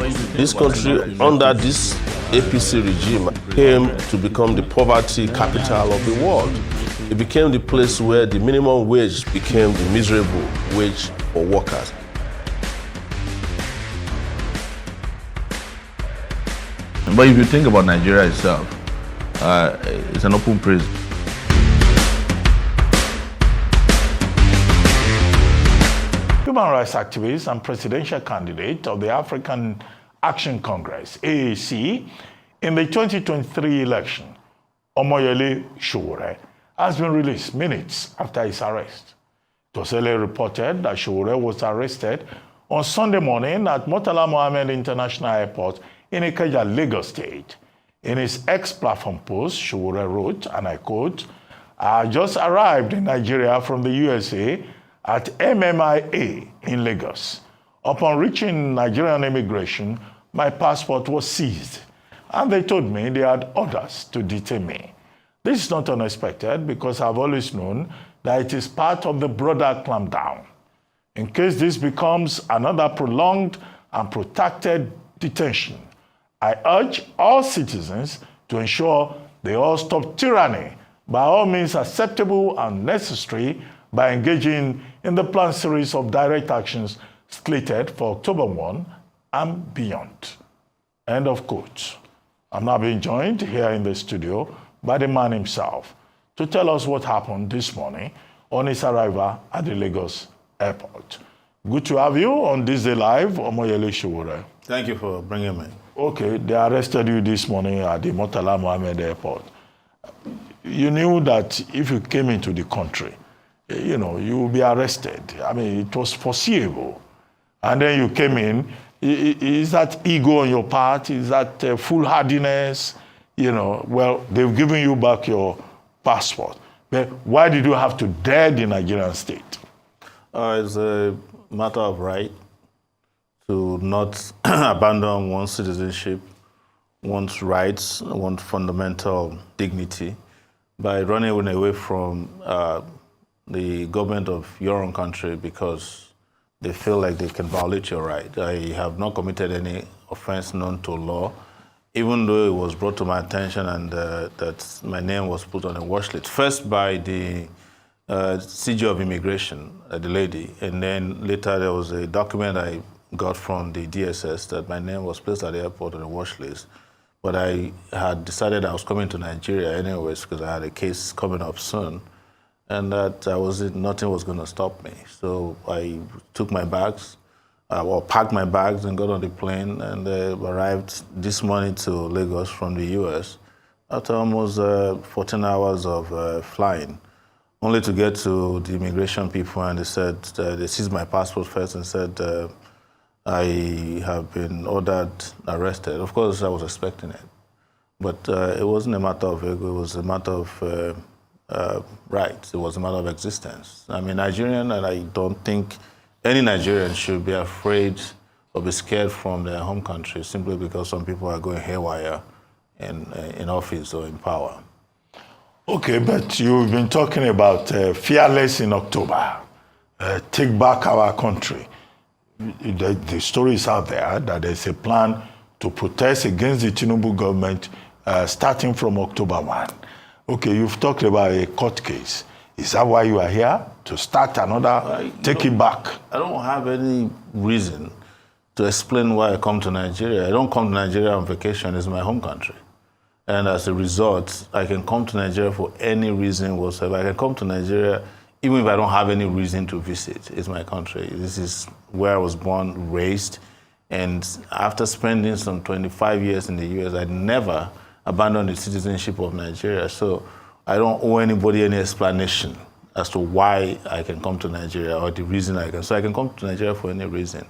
This country, under this APC regime, came to become the poverty capital of the world. It became the place where the minimum wage became the miserable wage for workers. But if you think about Nigeria itself, it's an open prison. Human rights activist and presidential candidate of the African Action Congress, AAC, in the 2023 election, Omoyele Sowore, has been released minutes after his arrest. It was earlier reported that Sowore was arrested on Sunday morning at Murtala Mohammed International Airport in Ikeja, Lagos State. In his X-platform post, Sowore wrote, and I quote, "I just arrived in Nigeria from the USA at MMIA in Lagos. Upon reaching Nigerian immigration, my passport was seized, and they told me they had orders to detain me. This is not unexpected because I've always known that it is part of the broader clampdown. In case this becomes another prolonged and protracted detention, I urge all citizens to ensure they all stop tyranny by all means acceptable and necessary by engaging in the planned series of direct actions slated for October 1 and beyond." End of quote. I'm now being joined here in the studio by the man himself to tell us what happened this morning on his arrival at the Lagos airport. Good to have you on This Day Live, Omoyele Sowore. Thank you for bringing me. Okay, they arrested you this morning at the Murtala Mohammed Airport. You knew that if you came into the country, you will be arrested. I mean, it was foreseeable. And then you came in. Is that ego on your part? Is that foolhardiness? Well, they've given you back your passport. But why did you have to dare the Nigerian state? It's a matter of right to not abandon one's citizenship, one's rights, one's fundamental dignity by running away from the government of your own country because they feel like they can violate your right. I have not committed any offense known to law, even though it was brought to my attention and that my name was put on a watch list. First by the CG of Immigration, the lady, and then later there was a document I got from the DSS that my name was placed at the airport on a watch list. But I had decided I was coming to Nigeria anyways because I had a case coming up soon, and that nothing was going to stop me. So I took my bags, packed my bags and got on the plane and arrived this morning to Lagos from the US after almost 14 hours of flying, only to get to the immigration people and they said, they seized my passport first and said, I have been ordered arrested. Of course, I was expecting it. But it wasn't a matter of ego, it was a matter of rights. It was a matter of existence. I'm a Nigerian, and I don't think any Nigerian should be afraid or be scared from their home country simply because some people are going haywire in office or in power. Okay, but you've been talking about Fearless in October, take back our country. The story is out there that there's a plan to protest against the Tinubu government starting from October 1. Okay, you've talked about a court case. Is that why you are here? To start another, take it back? I don't have any reason to explain why I come to Nigeria. I don't come to Nigeria on vacation. It's my home country. And as a result, I can come to Nigeria for any reason whatsoever. I can come to Nigeria even if I don't have any reason to visit. It's my country. This is where I was born, raised. And after spending some 25 years in the US, I never abandoned the citizenship of Nigeria. So I don't owe anybody any explanation as to why I can come to Nigeria or the reason I can. So I can come to Nigeria for any reason.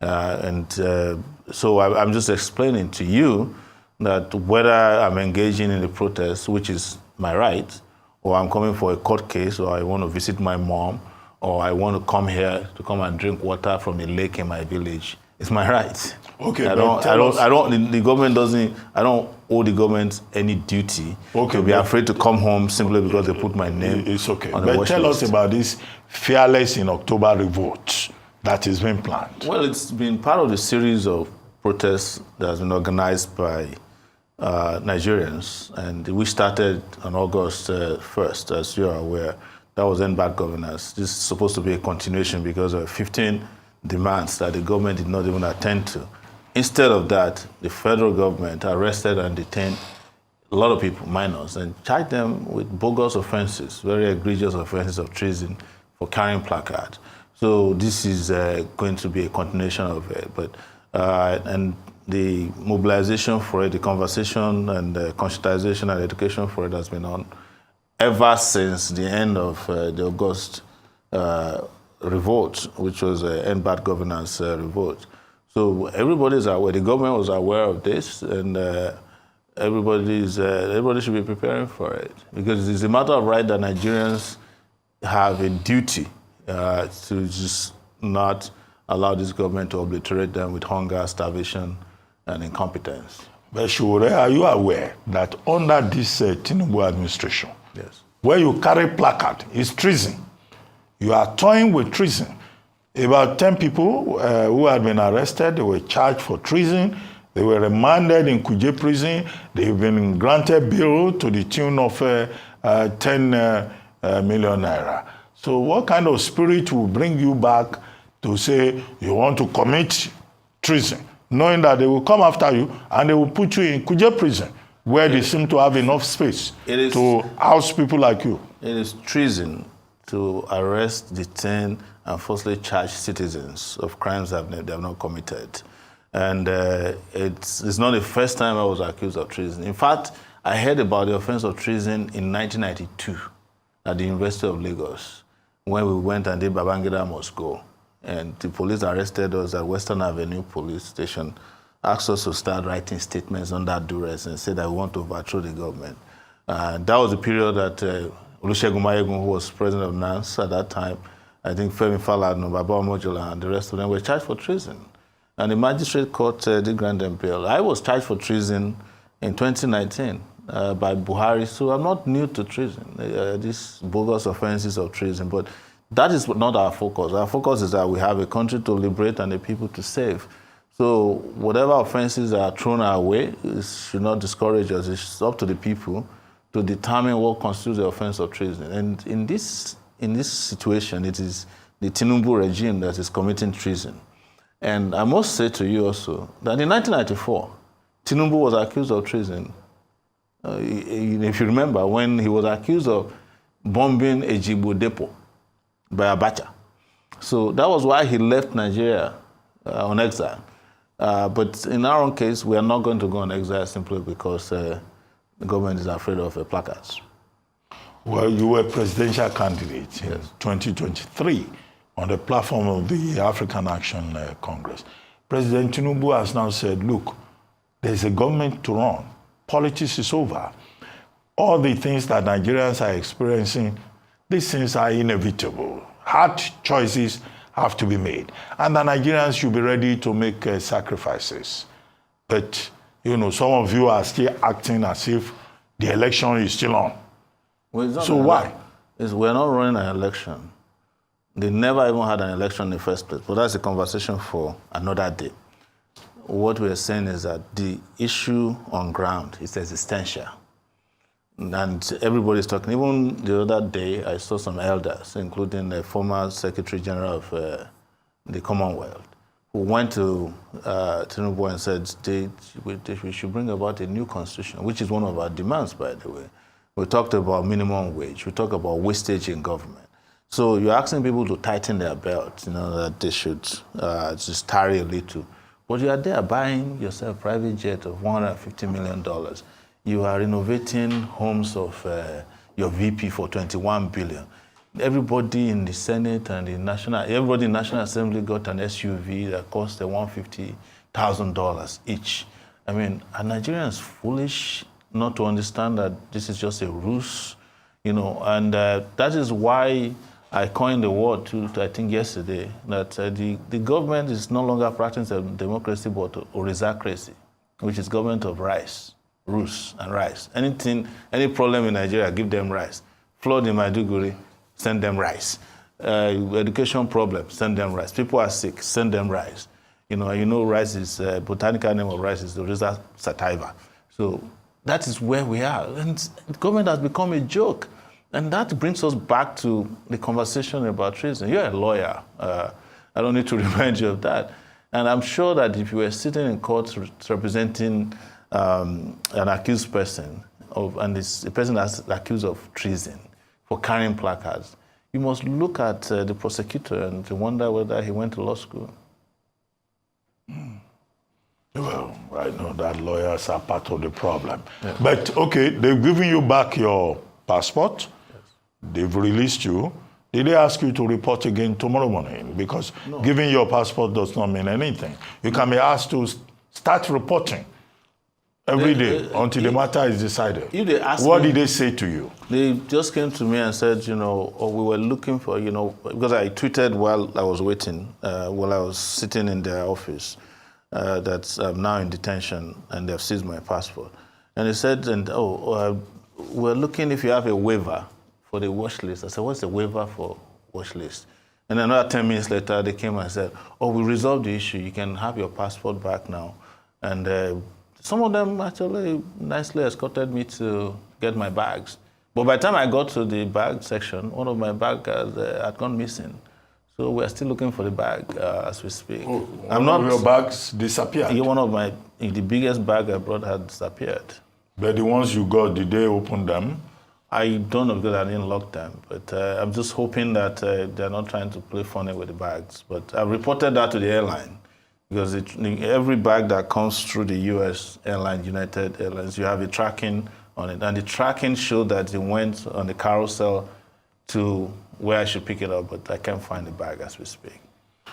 So I'm just explaining to you that whether I'm engaging in the protest, which is my right, or I'm coming for a court case, or I want to visit my mom, or I want to come here to come and drink water from a lake in my village, it's my right. Okay, I don't owe the government any duty to be afraid to come home simply because they put my name. It's okay. On the but tell us about this Fearless in October revolt that is being planned. Well, it's been part of the series of protest that has been organized by Nigerians, and we started on August 1st, as you are aware. That was end bad governance. This is supposed to be a continuation because of 15 demands that the government did not even attend to. Instead of that, the federal government arrested and detained a lot of people, minors, and charged them with bogus offenses, very egregious offenses of treason for carrying placards. So this is going to be a continuation of it. But and the mobilization for it, the conversation and the conscientization and education for it has been on ever since the end of the August revolt, which was end bad governance revolt. So everybody's aware. The government was aware of this, and everybody should be preparing for it, because it's a matter of right that Nigerians have a duty to just not allow this government to obliterate them with hunger, starvation, and incompetence. But Sowore, are you aware that under this Tinubu administration, Yes. where you carry placard is treason? You are toying with treason. About 10 people who had been arrested, they were charged for treason. They were remanded in Kuje prison. They've been granted bail to the tune of 10 million naira. So what kind of spirit will bring you back to say you want to commit treason, knowing that they will come after you and they will put you in Kuje prison, where they seem to have enough space to house people like you? It is treason to arrest, detain, and falsely charge citizens of crimes they have not committed. And it's not the first time I was accused of treason. In fact, I heard about the offense of treason in 1992 at the University of Lagos, when we went and did Babangida Must Go. And the police arrested us at Western Avenue Police Station, asked us to start writing statements under duress and said that we want to overthrow the government. That was the period that Olusegun Mayegun, who was president of NANS at that time, I think Femi Falana, Baba Omojola, and the rest of them were charged for treason. And the magistrate court did grant them bail. I was charged for treason in 2019 by Buhari, so I'm not new to treason, these bogus offenses of treason, but that is not our focus. Our focus is that we have a country to liberate and a people to save. So whatever offenses are thrown our way, it should not discourage us. It's up to the people to determine what constitutes the offense of treason. And in this situation, it is the Tinubu regime that is committing treason. And I must say to you also that in 1994, Tinubu was accused of treason. If you remember, when he was accused of bombing Ejigbo Depot by Abacha. So that was why he left Nigeria on exile. But in our own case, we are not going to go on exile simply because the government is afraid of placards. Well, you were presidential candidate in 2023 on the platform of the African Action Congress. President Tinubu has now said, look, there's a government to run. Politics is over. All the things that Nigerians are experiencing, these things are inevitable. Hard choices have to be made. And the Nigerians should be ready to make sacrifices. But, you know, some of you are still acting as if the election is still on. Well, so why? We're not running an election. They never even had an election in the first place. But that's a conversation for another day. What we're saying is that the issue on ground is existential. And everybody's talking. Even the other day, I saw some elders, including the former Secretary General of the Commonwealth, who went to Tinubu and said we should bring about a new constitution, which is one of our demands, by the way. We talked about minimum wage. We talked about wastage in government. So you're asking people to tighten their belts, you know, that they should just tarry a little. But you are there buying yourself a private jet of $150 million. You are renovating homes of your VP for $21 billion. Everybody in the Senate and everybody in the National Assembly got an SUV that cost $150,000 each. I mean, are Nigerians foolish not to understand that this is just a ruse? You know, and that is why I coined the word, I think yesterday, that the government is no longer practicing democracy but orisacracy, which is government of rice. Rus and rice. Any problem in Nigeria, give them rice. Flood in Maiduguri, send them rice. Education problem, send them rice. People are sick, send them rice. rice is botanical name of rice is the Rhiza sativa. So that is where we are, and the government has become a joke, and that brings us back to the conversation about treason. You're a lawyer. I don't need to remind you of that, and I'm sure that if you were sitting in court representing an accused person and it's a person that's accused of treason for carrying placards, you must look at the prosecutor and to wonder whether he went to law school. Well, I know that lawyers are part of the problem. Yeah. But, okay, they've given you back your passport. Yes. They've released you. Did they ask you to report again tomorrow morning? Because giving your passport does not mean anything. You can be asked to start reporting every day until the matter is decided. What did they say to you? They just came to me and said, we were looking for, because I tweeted while I was waiting, while I was sitting in their office, that I'm now in detention and they've seized my passport. And they said, we're looking if you have a waiver for the watch list. I said, what's the waiver for watch list? And another 10 minutes later, they came and said, we resolved the issue. You can have your passport back now. And some of them actually nicely escorted me to get my bags. But by the time I got to the bag section, one of my bags had gone missing. So we're still looking for the bag as we speak. One of your bags disappeared? Yeah, one of the biggest bag I brought had disappeared. But the ones you got, did they open them? I don't know because I didn't lock them. But I'm just hoping that they're not trying to play funny with the bags. But I reported that to the airline because every bag that comes through the U.S. airline, United Airlines, you have a tracking on it. And the tracking showed that it went on the carousel to where I should pick it up, but I can't find the bag as we speak.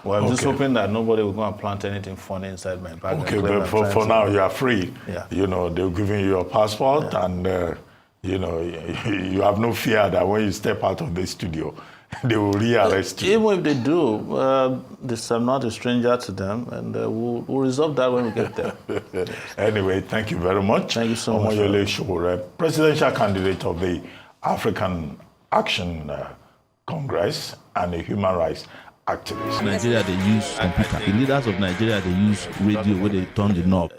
Well, I'm just hoping that nobody will go and plant anything funny inside my bag. Okay, but for now, you are free. Yeah. They're giving you your passport, and, you have no fear that when you step out of the studio, they will rearrest you. Even if they do, I'm not a stranger to them, and we'll resolve that when we get there. Anyway, thank you very much. Thank you so much. Omoyele Sowore, presidential candidate of the African Action Congress and a human rights activist. Nigeria, they use computer. The leaders of Nigeria, they use radio where they turn the knob.